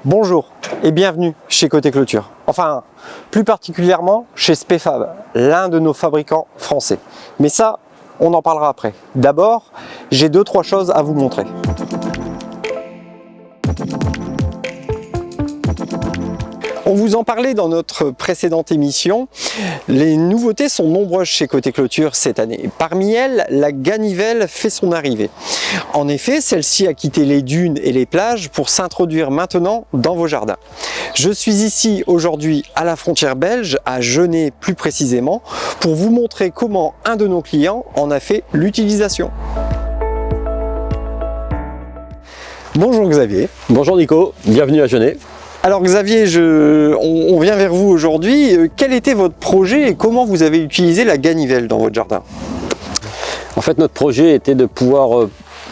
Bonjour et bienvenue chez Côté Clôture. Enfin, plus particulièrement chez Spefab, l'un de nos fabricants français. Mais ça, on en parlera après. D'abord, j'ai 2-3 choses à vous montrer. On vous en parlait dans notre précédente émission, les nouveautés sont nombreuses chez Côté Clôture cette année. Parmi elles, la Ganivelle fait son arrivée. En effet, celle-ci a quitté les dunes et les plages pour s'introduire maintenant dans vos jardins. Je suis ici aujourd'hui à la frontière belge, à Genêt plus précisément, pour vous montrer comment un de nos clients en a fait l'utilisation. Bonjour Xavier. Bonjour Nico, bienvenue à Genêt. Alors Xavier, on vient vers vous aujourd'hui. Quel était votre projet et comment vous avez utilisé la Ganivelle dans votre jardin? En fait, notre projet était de pouvoir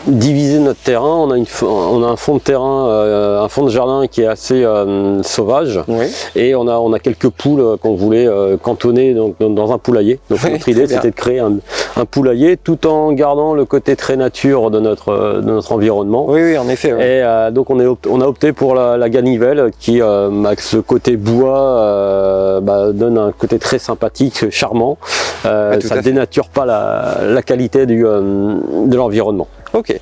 diviser notre terrain. On a un fond de terrain, un fond de jardin qui est assez sauvage, oui. Et on a quelques poules qu'on voulait cantonner dans un poulailler. Donc oui, notre idée c'était de créer un poulailler tout en gardant le côté très nature de notre environnement. Oui, oui, en effet. Oui. Et donc on a opté pour la Ganivelle qui, avec ce côté bois, donne un côté très sympathique, charmant. Ça ne dénature pas la qualité de l'environnement. Ok.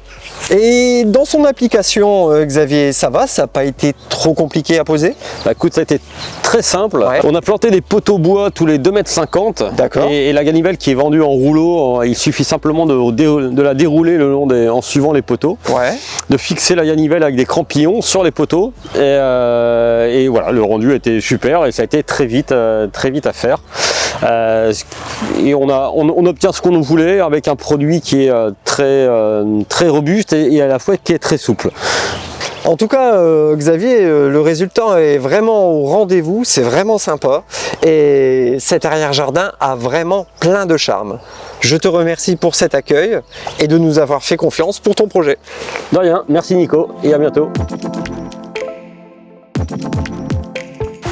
Et dans son application, Xavier, ça va? Ça n'a pas été trop compliqué à poser? Écoute, ça a été très simple. Ouais. On a planté des poteaux bois tous les 2,50 m. D'accord. Et la Ganivelle qui est vendue en rouleau, il suffit simplement de la dérouler en suivant les poteaux. Ouais. De fixer la Ganivelle avec des crampillons sur les poteaux. Et voilà, le rendu était super et ça a été très vite à faire. Et on obtient ce qu'on voulait avec un produit qui est très robuste et à la fois qui est très souple. En tout cas, Xavier, le résultat est vraiment au rendez-vous, c'est vraiment sympa et cet arrière-jardin a vraiment plein de charme. Je te remercie pour cet accueil et de nous avoir fait confiance pour ton projet. De rien, merci Nico et à bientôt.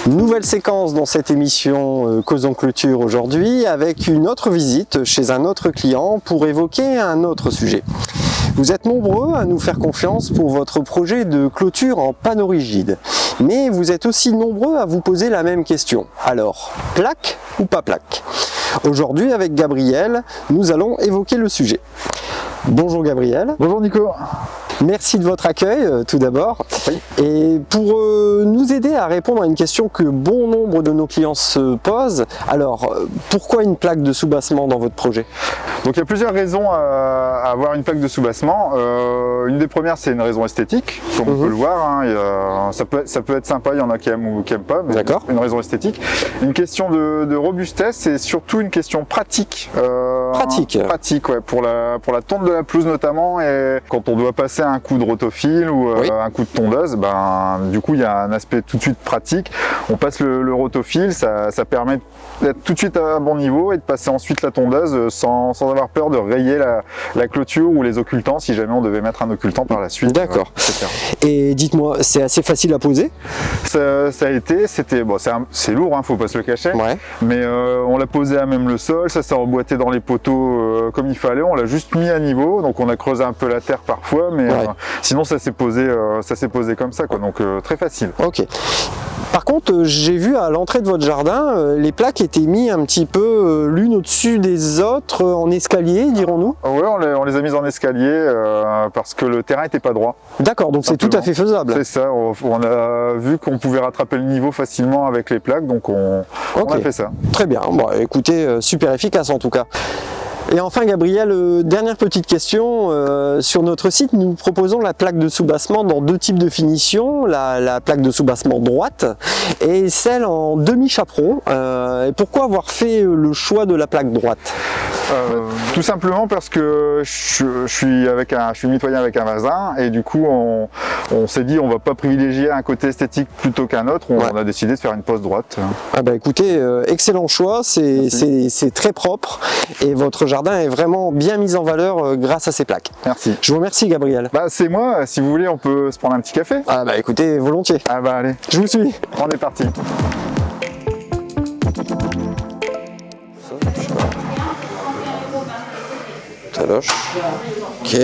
Nouvelle séquence dans cette émission Causons Clôture aujourd'hui avec une autre visite chez un autre client pour évoquer un autre sujet. Vous êtes nombreux à nous faire confiance pour votre projet de clôture en panneau rigide, mais vous êtes aussi nombreux à vous poser la même question. Alors, plaque ou pas plaque? Aujourd'hui avec Gabriel, nous allons évoquer le sujet. Bonjour Gabriel. Bonjour Nico. Merci de votre accueil tout d'abord. Oui. Et pour nous aider à répondre à une question que bon nombre de nos clients se posent, alors pourquoi une plaque de soubassement dans votre projet? Donc il y a plusieurs raisons à avoir une plaque de soubassement. Une des premières, c'est une raison esthétique, comme on peut le voir. Hein, ça peut être sympa, il y en a qui aiment ou qui n'aiment pas, mais une raison esthétique. Une question de robustesse et surtout une question pratique. Pratique, ouais, pour la tonte de la pelouse notamment, et quand on doit passer un coup de rotophile ou un coup de tondeuse, du coup il y a un aspect tout de suite pratique. On passe le rotophile, ça permet d'être tout de suite à un bon niveau et de passer ensuite la tondeuse sans avoir peur de rayer la clôture ou les occultants si jamais on devait mettre un occultant par la suite. D'accord. Et dites-moi, c'est assez facile à poser? Ça a été, c'est lourd, hein, faut pas se le cacher, mais on l'a posé à même le sol, ça s'est emboîté dans les poteaux comme il fallait, on l'a juste mis à niveau, donc on a creusé un peu la terre parfois, mais sinon ça s'est posé comme ça, quoi, donc très facile. Ok. Par contre, j'ai vu à l'entrée de votre jardin, les plaques étaient mises un petit peu l'une au-dessus des autres en escalier, dirons-nous? Oui, on les a mises en escalier parce que le terrain n'était pas droit. D'accord, donc c'est tout à fait faisable. C'est ça, on a vu qu'on pouvait rattraper le niveau facilement avec les plaques, donc on a fait ça. Très bien, bon, écoutez, super efficace en tout cas. Et enfin Gabriel, dernière petite question, sur notre site nous proposons la plaque de soubassement dans deux types de finition, la plaque de soubassement droite et celle en demi-chaperon. Et pourquoi avoir fait le choix de la plaque droite? Tout simplement parce que je suis mitoyen avec un voisin et du coup on s'est dit on va pas privilégier un côté esthétique plutôt qu'un autre, on a décidé de faire une pose droite. Ah bah écoutez, excellent choix, c'est très propre et votre jardin est vraiment bien mis en valeur grâce à ces plaques. Merci. Je vous remercie Gabriel. C'est moi, si vous voulez on peut se prendre un petit café. Ah bah écoutez, volontiers. Ah bah allez. Je vous suis. On est parti. cloche. Ok.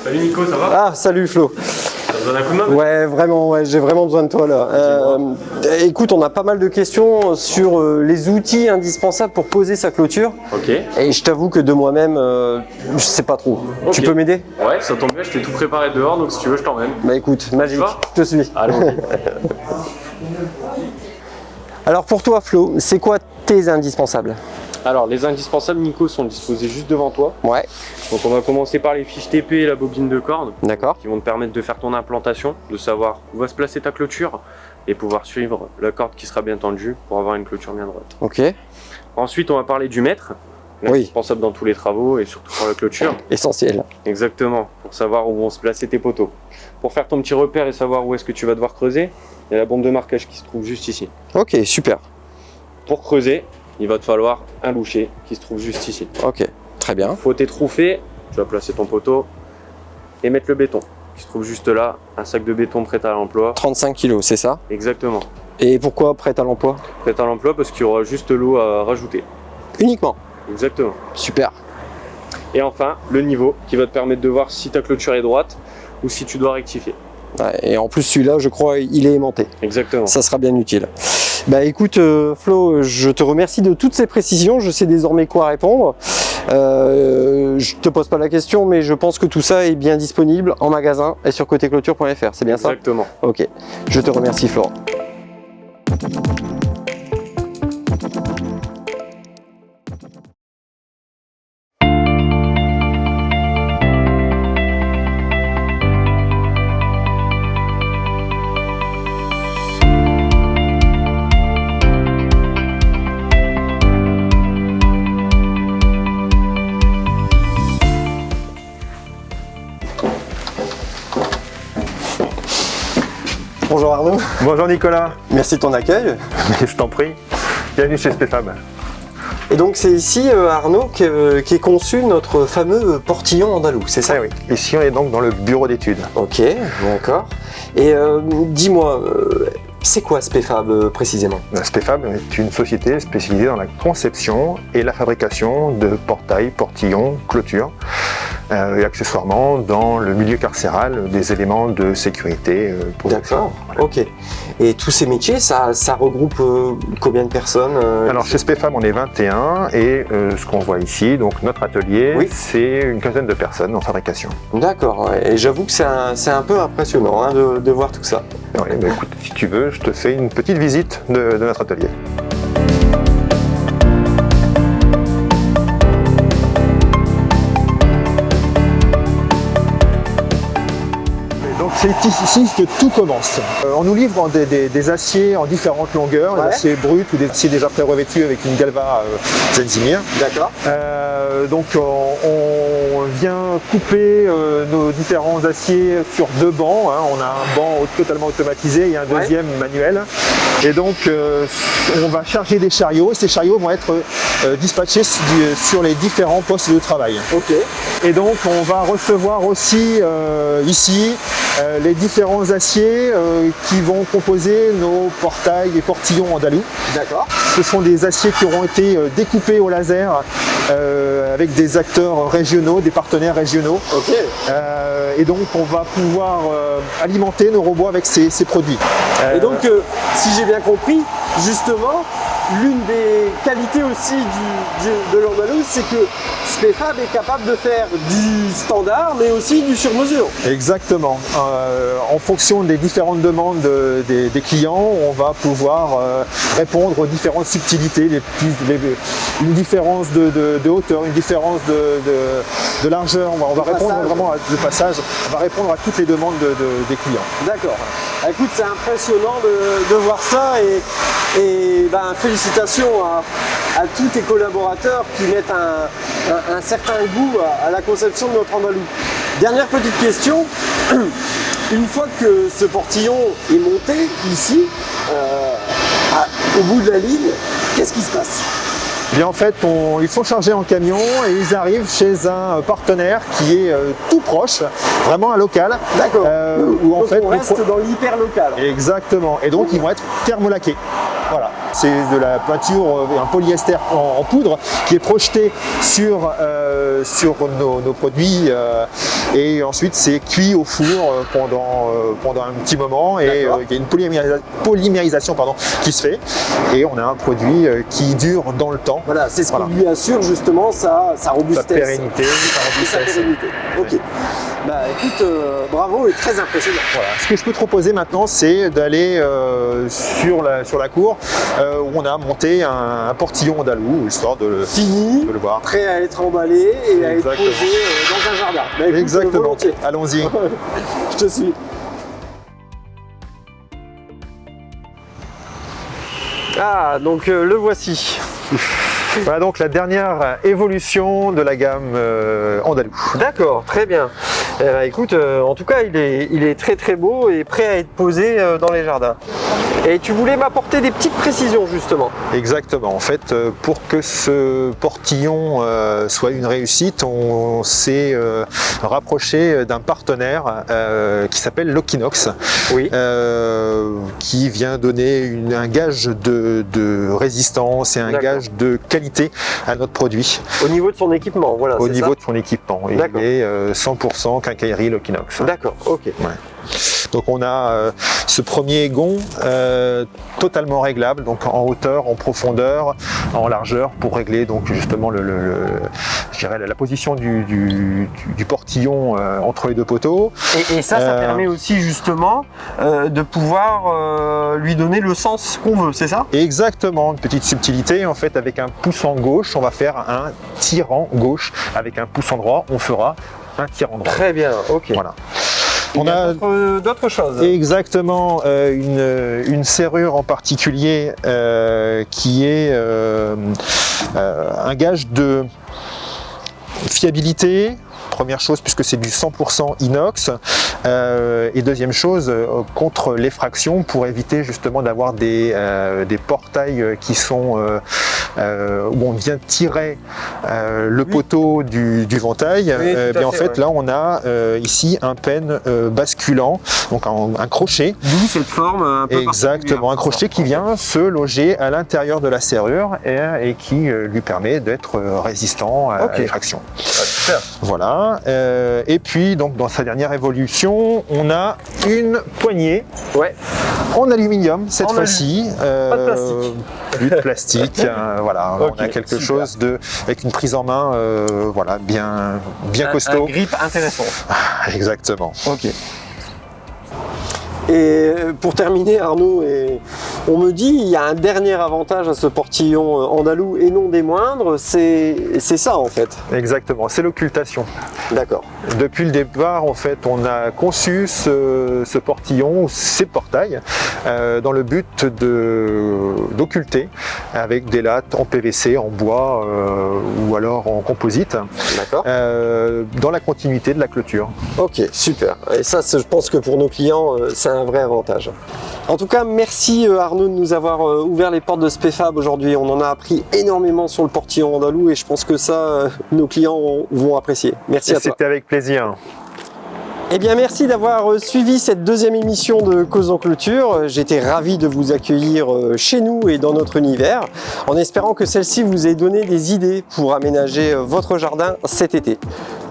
Salut Nico, ça va? Ah, salut Flo. T'as besoin d'un coup de main? Ouais, vraiment, ouais, j'ai vraiment besoin de toi là. Écoute, on a pas mal de questions sur les outils indispensables pour poser sa clôture. Ok. Et je t'avoue que de moi-même, je sais pas trop. Okay. Tu peux m'aider? Ouais, ça tombe bien, je t'ai tout préparé dehors, donc si tu veux, je t'emmène. Bah écoute, magique, je te suis. Allons. Alors pour toi Flo, c'est quoi tes indispensables? Alors les indispensables Nico sont disposés juste devant toi. Ouais. Donc on va commencer par les fiches TP et la bobine de corde. D'accord. Qui vont te permettre de faire ton implantation, de savoir où va se placer ta clôture et pouvoir suivre la corde qui sera bien tendue pour avoir une clôture bien droite. Ok. Ensuite on va parler du mètre, indispensable dans tous les travaux et surtout pour la clôture. Essentiel. Exactement, pour savoir où vont se placer tes poteaux. Pour faire ton petit repère et savoir où est-ce que tu vas devoir creuser, il y a la bombe de marquage qui se trouve juste ici. Ok, super. Pour creuser, il va te falloir un loucher qui se trouve juste ici. Ok, très bien. Faut tes trous faits, tu vas placer ton poteau et mettre le béton qui se trouve juste là, un sac de béton prêt à l'emploi. 35 kg, c'est ça? Exactement. Et pourquoi prêt à l'emploi? Prêt à l'emploi parce qu'il y aura juste l'eau à rajouter. Uniquement? Exactement. Super. Et enfin, le niveau qui va te permettre de voir si ta clôture est droite ou si tu dois rectifier. Ouais, et en plus celui-là, je crois, il est aimanté. Exactement. Ça sera bien utile. Bah écoute Flo, je te remercie de toutes ces précisions, je sais désormais quoi répondre. Je te pose pas la question, mais je pense que tout ça est bien disponible en magasin et sur côtéclôture.fr, c'est bien ça? Exactement. Ok, je te remercie Florent. Bonjour Arnaud. Bonjour Nicolas. Merci de ton accueil. Je t'en prie. Bienvenue chez SPFab. Et donc c'est ici Arnaud qu'est conçu notre fameux portillon andalou, c'est ça? Oui. Ici on est donc dans le bureau d'études. Ok, d'accord. Et dis-moi, c'est quoi SPFab précisément? SPFab est une société spécialisée dans la conception et la fabrication de portails, portillons, clôtures. Et accessoirement dans le milieu carcéral des éléments de sécurité. D'accord, voilà. Ok. Et tous ces métiers, ça regroupe combien de personnes Alors chez SPFab on est 21 et ce qu'on voit ici, donc notre atelier, c'est une quinzaine de personnes en fabrication. D'accord, ouais. Et j'avoue que c'est un peu impressionnant hein, de voir tout ça. Oui, bah écoute, si tu veux, je te fais une petite visite de notre atelier. C'est ici que tout commence. On nous livre des aciers en différentes longueurs, des aciers bruts ou des aciers déjà pré-revêtus avec une galva Zenzimir. D'accord. Donc on vient couper nos différents aciers sur deux bancs. Hein. On a un banc totalement automatisé et un deuxième manuel. Et donc on va charger des chariots et ces chariots vont être dispatchés sur les différents postes de travail. Ok. Et donc on va recevoir aussi ici les différents aciers qui vont composer nos portails et portillons andalous. D'accord. Ce sont des aciers qui auront été découpés au laser avec des acteurs régionaux, des partenaires régionaux. Ok. Et donc on va pouvoir alimenter nos robots avec ces produits. Et donc si j'ai bien compris, justement, l'une des qualités aussi de l'andalou, c'est que SPFab est capable de faire du standard, mais aussi du sur-mesure. Exactement. En fonction des différentes demandes des clients, on va pouvoir répondre aux différentes subtilités, une différence de hauteur, une différence de largeur. On va répondre vraiment de passage. On va répondre à toutes les demandes des clients. D'accord. Écoute, c'est impressionnant de voir ça et ben, félicitations à tous tes collaborateurs qui mettent un certain goût à la conception de notre andalou. Dernière petite question, une fois que ce portillon est monté ici, au bout de la ligne, qu'est-ce qui se passe? Bien, en fait, ils sont chargés en camion et ils arrivent chez un partenaire qui est tout proche, vraiment un local. D'accord. Où en fait, on reste dans l'hyper local. Exactement. Et donc ils vont être thermolaqués. Voilà. C'est de la peinture, un polyester en poudre qui est projeté sur nos produits et ensuite c'est cuit au four pendant un petit moment et il y a une polymérisation qui se fait et on a un produit qui dure dans le temps. Voilà, c'est ce qui lui assure justement sa robustesse. Sa pérennité. Ok. Bah écoute, bravo et très impressionnant. Voilà. Ce que je peux te proposer maintenant, c'est d'aller sur la cour où on a monté un portillon andalou, histoire de le voir. Prêt à être emballé et à être posé dans un jardin. Bah, écoute, exactement. Allons-y. Je te suis. Ah, donc le voici. Voilà donc la dernière évolution de la gamme andalou. D'accord, très bien. Écoute, en tout cas, il est très très beau et prêt à être posé dans les jardins. Et tu voulais m'apporter des petites précisions justement. Exactement. En fait, pour que ce portillon soit une réussite, on s'est rapproché d'un partenaire qui s'appelle Lokinox, qui vient donner un gage de résistance et un gage de qualité à notre produit. Au niveau de son équipement, voilà. Au niveau de son équipement, il est 100% quincaillerie Lokinox. D'accord, ok. Ouais. Donc on a ce premier gonds totalement réglable, donc en hauteur, en profondeur, en largeur, pour régler donc justement je dirais la position du portillon entre les deux poteaux. Et ça permet aussi justement de pouvoir lui donner le sens qu'on veut, c'est ça? Exactement, une petite subtilité. En fait, avec un pouce en gauche, on va faire un tirant gauche. Avec un pouce en droit, on fera un tirant droit. Très bien, ok. Voilà. On a d'autres choses. Exactement, une serrure en particulier qui est un gage de fiabilité. Première chose, puisque c'est du 100% inox, et deuxième chose, contre l'effraction, pour éviter justement d'avoir des portails qui sont où on vient tirer le poteau du ventail. Bien en fait, là on a ici un penne basculant, donc un crochet. D'où cette forme un peu exactement, un crochet qui vient se loger à l'intérieur de la serrure et qui lui permet d'être résistant à l'effraction. Voilà. Et puis donc dans sa dernière évolution, on a une poignée en aluminium cette fois-ci, plus de plastique. Voilà, on a quelque chose avec une prise en main, voilà, bien costaud. Un grip intéressant. Exactement. Ok. Et pour terminer, Arnaud, on me dit il y a un dernier avantage à ce portillon andalou et non des moindres, c'est ça en fait. Exactement, c'est l'occultation. D'accord. Depuis le départ, en fait, on a conçu ce portillon, ces portails, dans le but d'occulter avec des lattes en PVC, en bois ou alors en composite, dans la continuité de la clôture. Ok, super. Et ça, je pense que pour nos clients, c'est un vrai avantage. En tout cas, merci Arnaud de nous avoir ouvert les portes de Spefab aujourd'hui. On en a appris énormément sur le portillon andalou et je pense que ça, nos clients vont apprécier. Merci à toi. C'était avec plaisir. Eh bien, merci d'avoir suivi cette deuxième émission de Causons Clôture. J'étais ravi de vous accueillir chez nous et dans notre univers, en espérant que celle-ci vous ait donné des idées pour aménager votre jardin cet été.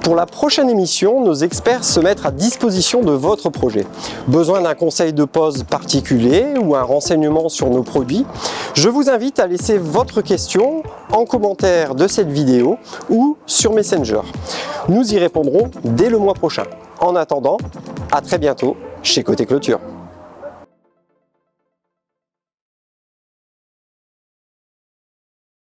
Pour la prochaine émission, nos experts se mettent à disposition de votre projet. Besoin d'un conseil de pose particulier ou un renseignement sur nos produits? Je vous invite à laisser votre question en commentaire de cette vidéo ou sur Messenger. Nous y répondrons dès le mois prochain. En attendant, à très bientôt chez Côté Clôture.